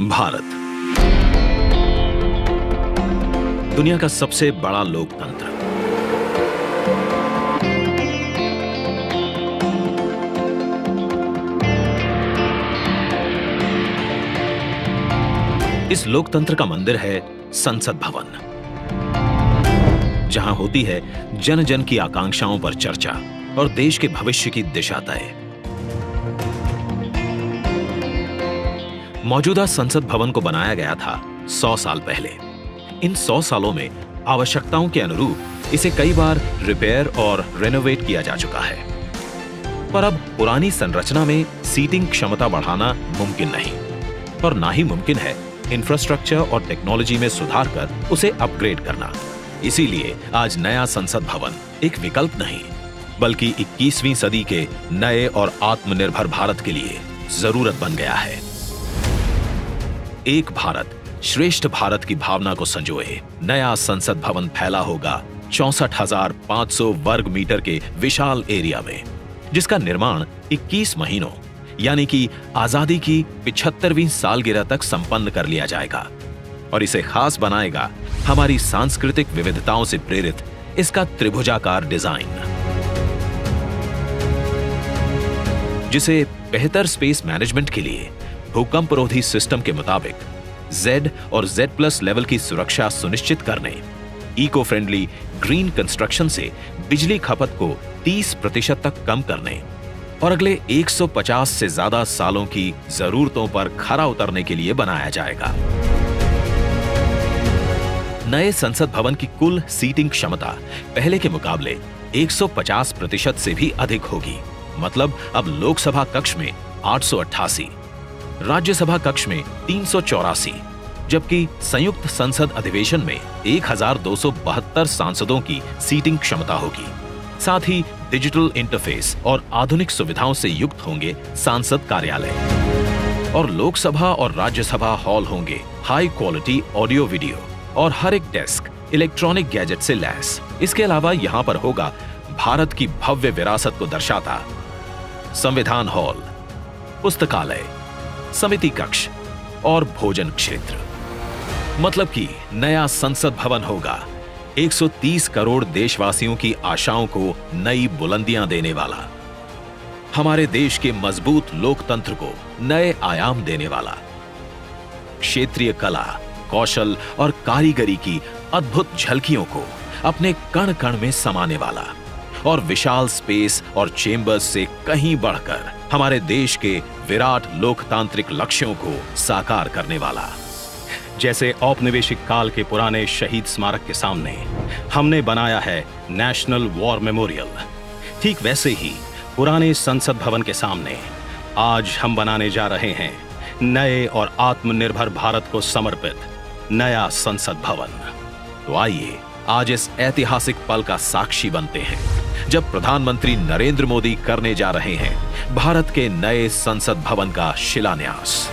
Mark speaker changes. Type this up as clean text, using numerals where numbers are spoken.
Speaker 1: भारत दुनिया का सबसे बड़ा लोकतंत्र। इस लोकतंत्र का मंदिर है संसद भवन, जहां होती है जन जन की आकांक्षाओं पर चर्चा और देश के भविष्य की दिशा तय। मौजूदा संसद भवन को बनाया गया था 100 साल पहले। इन 100 सालों में आवश्यकताओं के अनुरूप इसे कई बार रिपेयर और रेनोवेट किया जा चुका है, पर अब पुरानी संरचना में सीटिंग क्षमता बढ़ाना मुमकिन नहीं और ना ही मुमकिन है इंफ्रास्ट्रक्चर और टेक्नोलॉजी में सुधार कर उसे अपग्रेड करना। इसीलिए आज नया संसद भवन एक विकल्प नहीं, बल्कि 21वीं सदी के नए और आत्मनिर्भर भारत के लिए जरूरत बन गया है। एक भारत श्रेष्ठ भारत की भावना को संजोए नया संसद भवन फैला होगा 64,500 वर्ग मीटर के विशाल एरिया में, जिसका निर्माण 21 महीनों यानी कि आजादी की 75वीं सालगिरह तक संपन्न कर लिया जाएगा और इसे खास बनाएगा हमारी सांस्कृतिक विविधताओं से प्रेरित इसका त्रिभुजाकार डिजाइन, जिसे बेहतर स्पेस मैनेजमेंट के लिए भूकंपरोधी सिस्टम के मुताबिक Z और Z+ लेवल की सुरक्षा सुनिश्चित करने, इको फ्रेंडली ग्रीन कंस्ट्रक्शन से बिजली खपत को 30% तक कम करने और अगले 150 से ज्यादा सालों की जरूरतों पर खरा उतरने के लिए बनाया जाएगा। नए संसद भवन की कुल सीटिंग क्षमता पहले के मुकाबले 150% से भी अधिक होगी। मतलब अब लोकसभा कक्ष में 888, राज्यसभा कक्ष में 384, जबकि संयुक्त संसद अधिवेशन में 1272 सांसदों की सीटिंग क्षमता होगी। साथ ही डिजिटल इंटरफेस और आधुनिक सुविधाओं से युक्त होंगे सांसद कार्यालय और लोकसभा और राज्यसभा हॉल होंगे हाई क्वालिटी ऑडियो वीडियो और हर एक डेस्क इलेक्ट्रॉनिक गैजेट से लैस। इसके अलावा यहां पर होगा भारत की भव्य विरासत को दर्शाता संविधान हॉल, पुस्तकालय, समिति कक्ष और भोजन क्षेत्र। मतलब कि नया संसद भवन होगा 130 करोड़ देशवासियों की आशाओं को नई बुलंदियां देने वाला, हमारे देश के मजबूत लोकतंत्र को नए आयाम देने वाला, क्षेत्रीय कला, कौशल और कारीगरी की अद्भुत झलकियों को अपने कण कण में समाने वाला और विशाल स्पेस और चेंबर्स से कहीं बढ़कर हमारे देश के विराट लोकतांत्रिक लक्ष्यों को साकार करने वाला।
Speaker 2: जैसे औपनिवेशिक काल के पुराने शहीद स्मारक के सामने हमने बनाया है नेशनल वॉर मेमोरियल, ठीक वैसे ही पुराने संसद भवन के सामने आज हम बनाने जा रहे हैं नए और आत्मनिर्भर भारत को समर्पित नया संसद भवन। तो आइए आज इस ऐतिहासिक पल का साक्षी बनते हैं, जब प्रधानमंत्री नरेंद्र मोदी करने जा रहे हैं भारत के नए संसद भवन का शिलान्यास।